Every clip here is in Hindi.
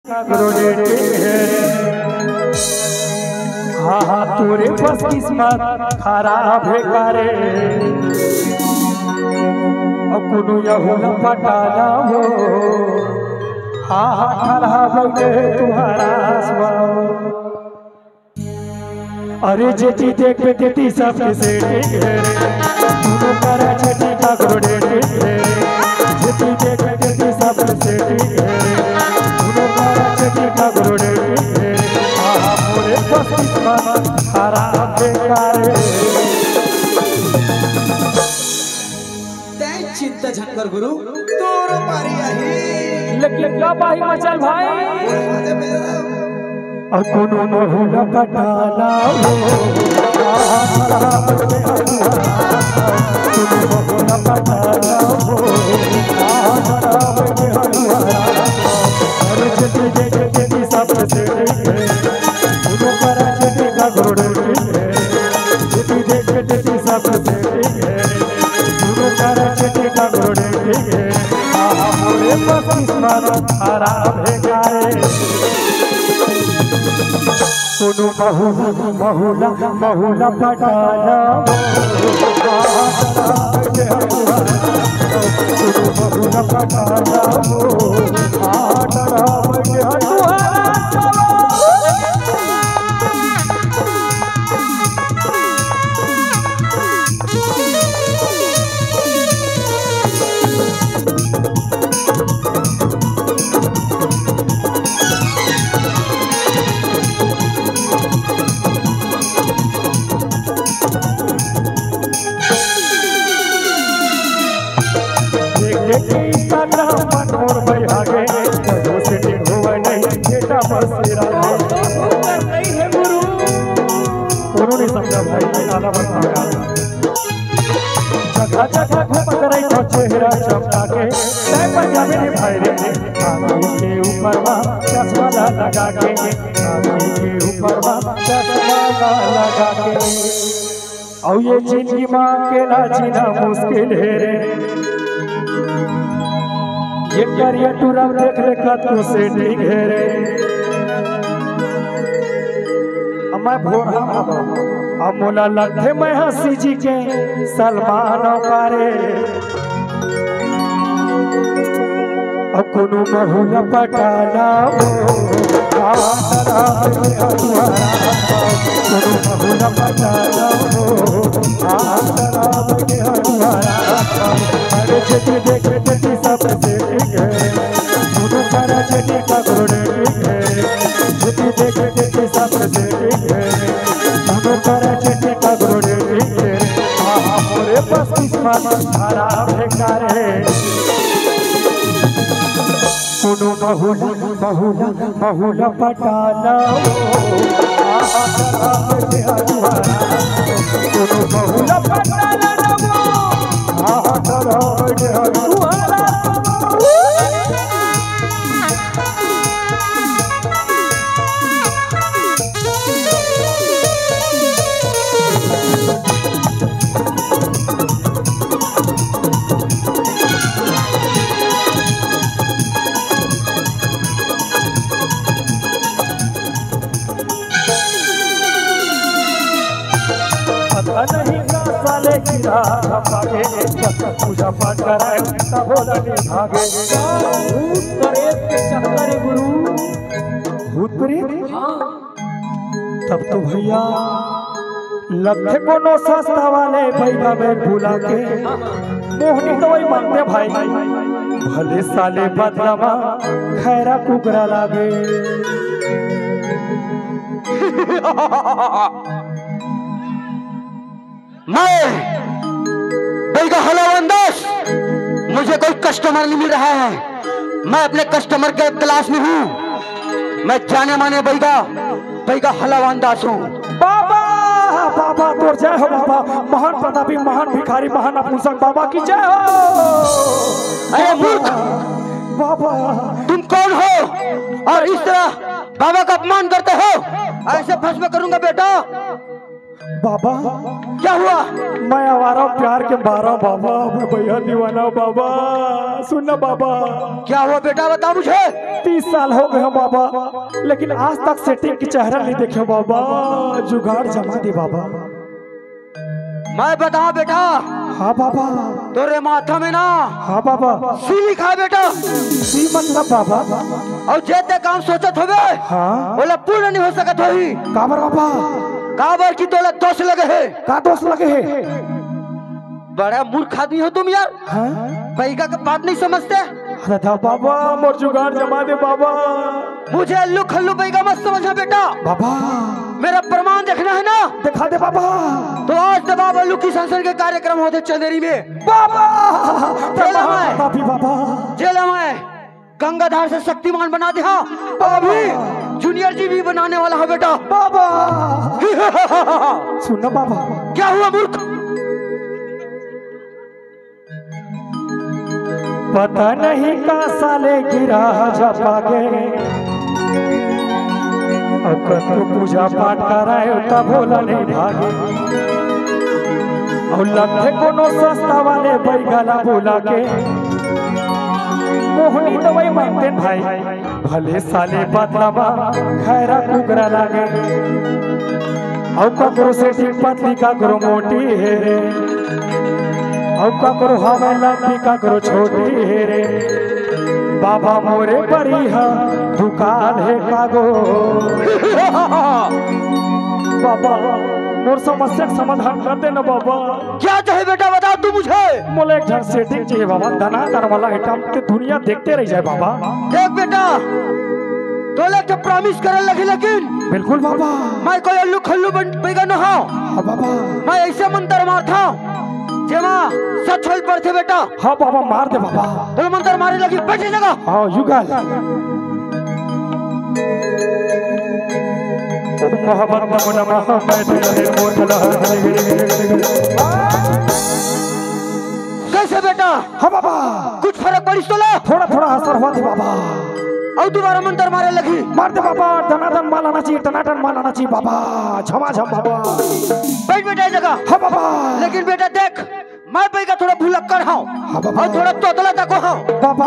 हाँ हाँ तोरे बस किस्मत खराब है करे अब कोनो यहुना पटाला हो हाँ हाँ खराब है तुम्हारा स्वभाव। अरे जेठी देख पे तेती सबके सेटिंग है दोनों करा छठी का ग्रोडेटिंग है जेठी देख पे तेती सबके सेटिंग है दोनों करा छठी का ग्रोडेटिंग है हाँ मोरे बस किस्मत खराब बेकार है। चिंता झंकर गुरु तोरो पारी आहे लेकिन क्या बाही मचल भाई और कोनो बहुला पटाला हो खराब बेकार कोनो बहुला पटाला हो खराब बेकार अरे जेती देख तेती सब से दोनों करा छठी का ग्रोडेटिंग है जेती देख तेती सब से दोनों करा छठी का ग्रोडेटिंग है मोरे बस किस्मत खराब है गाए कोनो बहुला बहुला पटाला बहुला पटाला उन्होंने समझा भाई आला बताया जगह जगह घूमत रही तो चेहरा चमका के पंजाबी ने भाई रे आँखों के ऊपर चश्मा लगा के आँखों के ऊपर चश्मा लगा के और ये जिंदगी माँ के ना जीना मुश्किल है रे ये करिया टूरा देख ले कतो से ठीक है रे मैं भोर अब मोला लगते मैं हंसी जी के सलमान पारे अब कोनो बहुला पटाला हो कोनो बहुला पटाला हो अरे जेठी देख तेती सब से ठीक है दोनों करा छठी का ग्रोडेटिंग है जेठी देख तेती सब से ठीक है दोनों करा छठी का ग्रोडेटिंग है हाँ मोरे बस किस्मत खराब है करे कोनो बहुला बहुला पटाला हो कोनो बहुला पटाला नहीं का साले गिरा भागे पूजा पाठ कराए तब लगे भागे भूत प्रेत के चक्कर गुरु भूत प्रेत तब तो भैया लगते कोनो सस्ता वाले पैसा में भूला के मोहनी तो वही मांगते भाई भले साले बदलावा खैरा कुकरा लागे मैं बैगा हलावंदास मुझे कोई कस्टमर नहीं मिल रहा है मैं अपने कस्टमर के तलाश में हूँ मैं जाने माने बैगा हलावंदास हूँ। बाबा बाबा तो जय हो बाबा महान प्रतापी महान भिखारी महान नपुंसक बाबा की जय हो। अरे मूर्ख बाबा तुम कौन हो और इस तरह बाबा का अपमान करते हो ऐसे भस्म करूंगा बेटा बाबा क्या हुआ? मैं आवारा प्यार के मारा बाबा, मैं भैया दीवाना बाबा। सुनना बाबा, क्या हुआ बेटा बता मुझे। 30 साल हो गए हैं बाबा, लेकिन आज तक सेटिंग की चेहरा नहीं देखे बाबा। जुगाड़ जमा दे बाबा। मैं बता बेटा। हाँ बाबा। तोरे माथा में ना। हाँ बाबा। सी लिखा है बेटा। सी मतलब बाबा? और जेते काम सोचत होवे हाँ बोला पूर्ण नहीं हो सकत होई। काबर बाबा? काबर की तोला दोष लगे है। का दोष लगे है? बड़ा मूर्ख आदमी हो तुम यार। हाँ? पैगा का बात नहीं समझते। अरे था बाबा, मोर जुगाड़ जमा दे बाबा। मुझे अल्लू खल्लू पैगा मत समझना बेटा। बाबा मेरा प्रमाण देखना है ना। दिखा दे बाबा। तो आज दबाव अल्लू की संसद के कार्यक्रम होते चंदेरी में बाबा। जेल में बाबा जेल में गंगाधार से शक्तिमान बना दे। हाँ अभी जूनियर जी भी बनाने वाला है बेटा। बाबा सुनना बाबा। क्या हुआ मूर्ख? पता नहीं का साले गिरा जपागे, अगर तू पूजा पाठ कराए तब भोला नहीं भागे। और लगे कोनो सस्ता वाले बैगला बोला के मोहनी दवाई मांगते भाई, भले साले बदलावा खैरा कुकरा लागे। और ककरो से ठीक पतली ककरो मोटी है रे, और ककरो हवा लंबी ककरो छोटी है रे। बाबा मोरे बड़ी है दुकान है कागो। बाबा मोर समस्या का समाधान कर देना बाबा। क्या चाहे बेटा बता तू मुझे। मोले एक घर सेटिंग चाहिए बाबा, धनाधन वाला आइटम के दुनिया देखते रह जाए बाबा। देख बेटा तोले तो प्रॉमिस करे लगे, लेकिन बिल्कुल बाबा। मैं कोई अल्लू खल्लू बैगा न हो। हाँ बाबा। मैं ऐसे मंत्र मारता जेमा सच होल पर थे बेटा। हाँ बाबा मार दे बाबा। तो मंत्र मारे लगी बैठे जगह। हाँ युगल मोहब्बत नमः मैं तेरे मोर कलह। कैसे बेटा? हाँ बाबा। कुछ फर्क पड़ी तो ला। थोड़ा थोड़ा असर हुआ थी बाबा। और दोबारा मंत्र मारे लगी। मार दे बाबा। धनाधन माल आना चाहिए, टनाटन माल आना चाहिए बाबा। झमाझम बाबा। बैठ बेटा जगह। हाँ बाबा। लेकिन बेटा देख मैं पैगा थोड़ा भुलक्कड़ हूँ हाँ बाबा। और थोड़ा तोतला तक हूँ बाबा।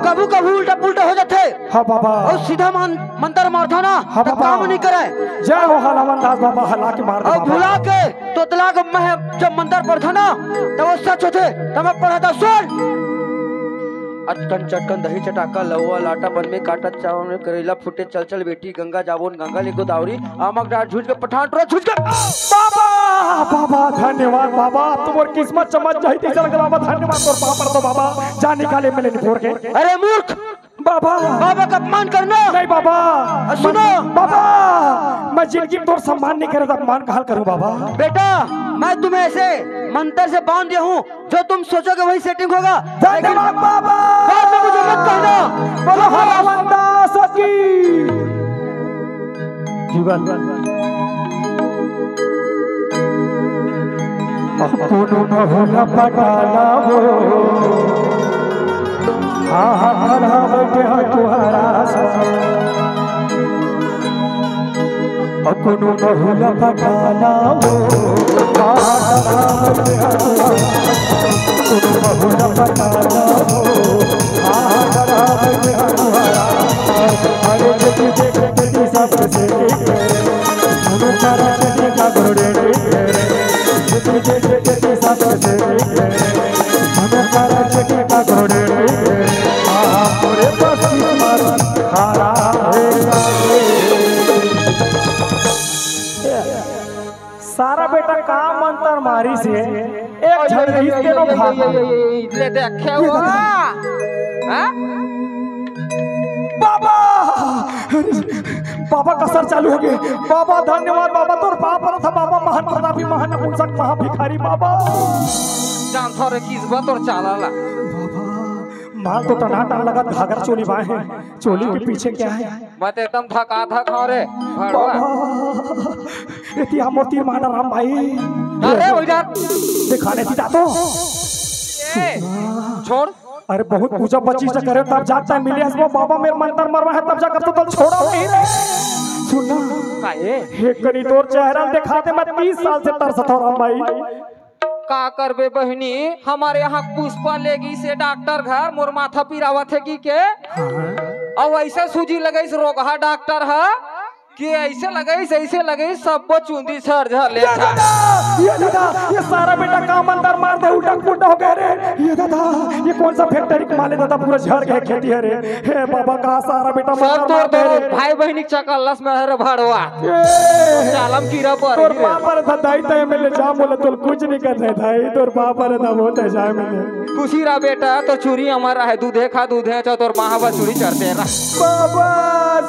कभी कभी उल्टा पुल्टा हो जाते। हाँ बाबा। और सीधा मंत्र मारता ना हाँ तो बाबा। काम नहीं करे। जय हो हलावन दास बाबा, हला के मार दे और बाबा। भुला के तोतला के मैं जब मंत्र पढ़ता ना तो वो सच होते। तो मैं पढ़ा था सुन। अटकन चटकन दही चटाका लहुआ लाटा बन में काटा चावल में करेला फुटे चल चल बेटी गंगा जाबोन गंगा ले गोदावरी आमक डाल झूठ के पठान टोरा झूठ के बाबा। बाबा धन्यवाद बाबा, तुम्हारी किस्मत चमक जाई थी चल बाबा। धन्यवाद तोर पापा तो बाबा जान निकाले मिले निपोर के। अरे मूर्ख बाबा। बाबा का अपमान करना नहीं बाबा। सुनो बाबा, मैं जिंदगी तोर सम्मान नहीं करे तो अपमान कहाँ करूँ बाबा। बेटा मैं तुम्हें ऐसे मंत्र से बांध दिया हूँ जो तुम सोचोगे वही सेटिंग होगा। धन्यवाद बाबा। बाद में मुझे मत कहना। बोलो हलावन दास की जुगल। कोनो न होला पटाला वो, हाँ हाँ खड़ा बैठे हैं तुम्हारा कोनो न होला पटाला वो, हाँ हाँ खड़ा बैठे हैं कोनो न होला पटाला वो, हाँ हाँ खड़ा बैठे हैं तुम्हारा। अरे देखी देख देखी सबसे मनु करा चटी का घोड़े देखी देख देखी सबसे मनु करा चटी का घोड़े पूरे बस्ती पर खारा सारा बेटा काम मंत्र मारी से एक झड़गी के नो भाग ले देखे हुआ। हाँ? बाबा। बाबा का सर चालू हो गए बाबा। धन्यवाद बाबा, तोर पाप था बाबा। महान प्रतापी महान नपुंसक महाभिखारी बाबा। जान थोड़े किस बात और चाला ला। बाबा माल तो टनाटन लगा, घाघर चोली बाएं हैं, चोली के पीछे क्या है? मैं तो एकदम थका था रे भड़वा। इतिहास मोती माना राम भाई। अरे उधर दिखाने थी तो छोड़। अरे बहुत पूजा बच्ची से करे तब जाता है मिलियस वो बाबा। मेरे मंत्र मरवा है तब जाकर तो छोड़ा नहीं रे। सुनना काहे हे कनी तोर चेहरा दिखाते मैं 30 साल से तरसत हो रहा हूं भाई। का करबे बहनी, हमारे यहाँ पुष्पा लेगी से डॉक्टर घर मोर माथा पिरावत है की के और ऐसे सूजी लगई रोगहा डॉक्टर है कि ऐसे लगई सब चूंदी छर झर ले ये सारा बेटा काम अंदर मार दे उल्टा पुल्टा हो गया रे। ये दादा ये कौन सा फैक्ट्री कमा ले दादा पूरा झड़ गया खेती है रे। हे बाबा का सारा बेटा सब तोर भाई बहनी चकल्लस में हर भाड़वा चालम कीड़ा पर तोर बाप पर दाई तय मिले जा बोले तो कुछ नहीं करने था तोर बाप पर था बहुत है जा मिले खुशी रा बेटा तो चूरी हमारा है दूधे खा दूधे चो तोर महावा चूरी चढ़ते ना बाबा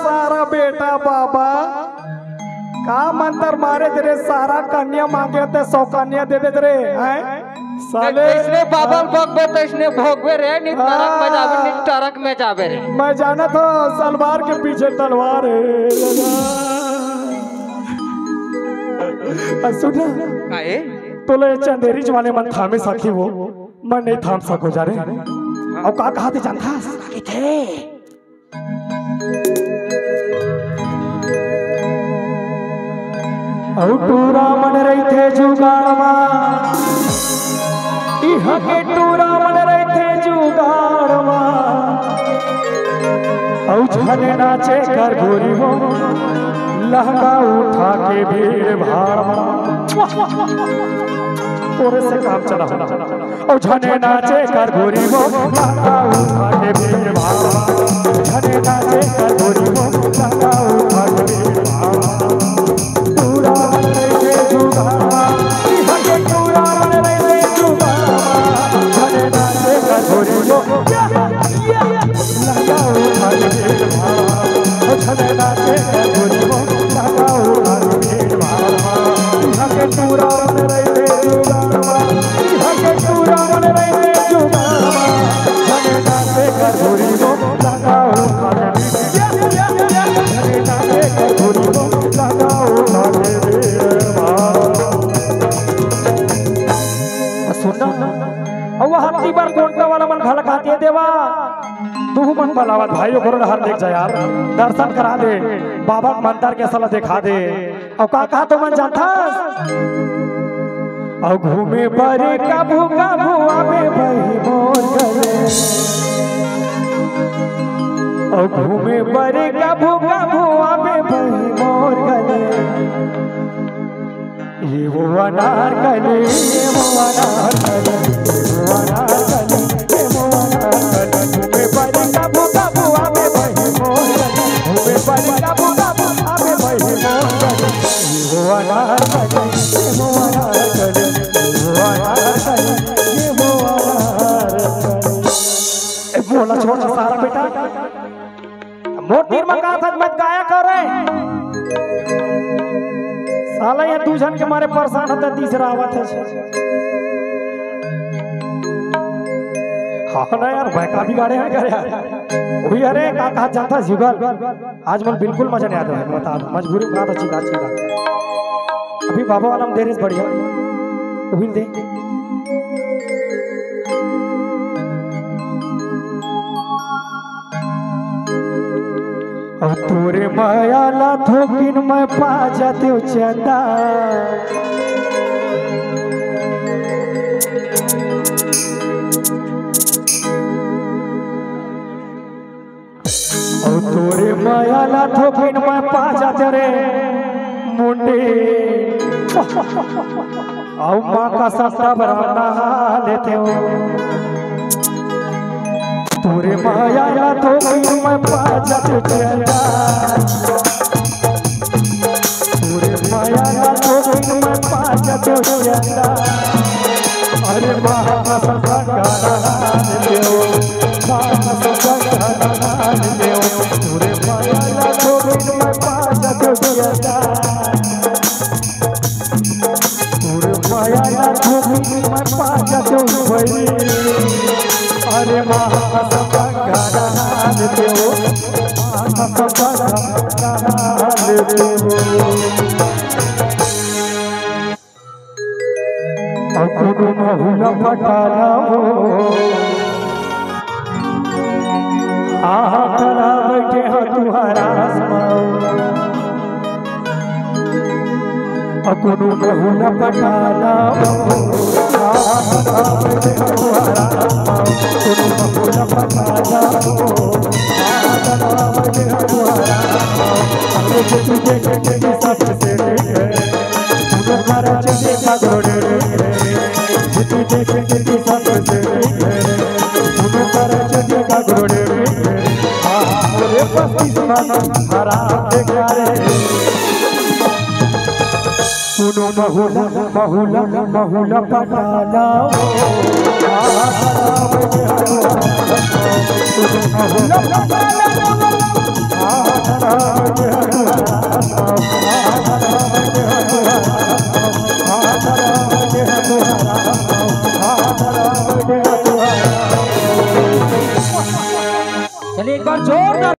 सारा बेटा बाबा का मंत्र मारे तेरे सारा कन्या मांगे थे 100 कन्या दे दे रे हैं साले इसने बाबल भोगबे तो इसने भोगबे रे नि तरक में जाबे नि तरक में जाबे रे। मैं जाना था सलवार के पीछे तलवार है सुना काहे तोले चंदेरी वाले मन थामे सखी वो मैं नहीं थाम सको जा रे। और का कहा थे जानता सके थे औ टूरा मन रही थे जुगाड़वा इहा के टूरा मन रही थे जुगाड़वा औ छने नाचे कर गोरी हो लहंगा उठा के भीड़ भाड़वा तोरे से काम चला औ छने नाचे कर गोरी हो लहंगा उठा के भीड़ भाड़वा छने नाचे कर गोरी हो लहंगा उठा के भीड़ भाड़वा टूरा मन रही थे जुगाड़वा इहा के टूरा मन रही थे जुगाड़वा छने नाचे कर गोरी हो लहंगा उठा के भीड़ भाड़वा छने नाचे कर गोरी हो लहंगा उठा के भीड़ भाड़वा इहा के टूरा मन रही थे जुगाड़वा इहा के टूरा मन रही थे जुगाड़वा छने नाचे कर गोरी हो लहंगा उठा के छने नाचे कर गोरी हो लहंगा उठा के भीड़ भाड़वा सुनना और वह हत्ती पर कोंटा वाला मन घलकाती है देवा तू मन बलावत भाइयों को हर देख जा यार दर्शन करा दे बाबा मंदिर के सला दिखा दे और का कहा तो मन जानता और घूमे परे कभू कभू आवे बही मोर गले और घूमे परे कभू कभू आवे बही मोर गले ये वो अनार गले ये वो अनार गले वो अनार गले ये वो अनार गले घूमे परे कभू कभू आवे बही मोर गले घूमे परे कभू कभू आवे बही मोर गले ये वो अनार गले ये वो अनार गले वो अनार गले ये वो अनार गले बोला छोटा सारा बेटा मोतीर मंगा था मत गाया करे साला ये दूजन के मारे परेशान होता तीसरा आवत है हाँ ना यार भैका भी गाड़े हैं करे यार वही अरे का कहा जाता जुगल आज मन बिल्कुल मजा नहीं आता है बता मजबूरी में तो चीदा चीदा अभी बाबा वाला देर से बढ़िया उबिल दे और तोरे माया ला थोकिन मैं पा जाते चंदा और तोरे माया ला थोकिन मैं पा जाते रे मुंडे और माँ का सस्ता बराना लेते हो तोरे माया ला थोकिन मैं पा जाते चंदा तोरे माया ला थोकिन मैं पा जाते चंदा अरे माँ का सस्ता गाना लेते हो माँ का सस्ता गाना लेते हो तोरे माया ला थोकिन मैं पा जाते चंदा तोरे माया ला थोकिन मैं पा जाते भाई अरे माँ का सस्ता गाना लेते हो माँ का सस्ता गाना लेते हो और कोनो महुला पटाला हो आहा खड़ा बैठे हो तुम्हारा आसमां अकुनु बहुला पटाला कुनु बहुला पटाला तुझे सबसे देखा घोड़े तुझे सबसे देखा घोड़े हरा कुनु बहुला बहुला बहुला पटाला बहुला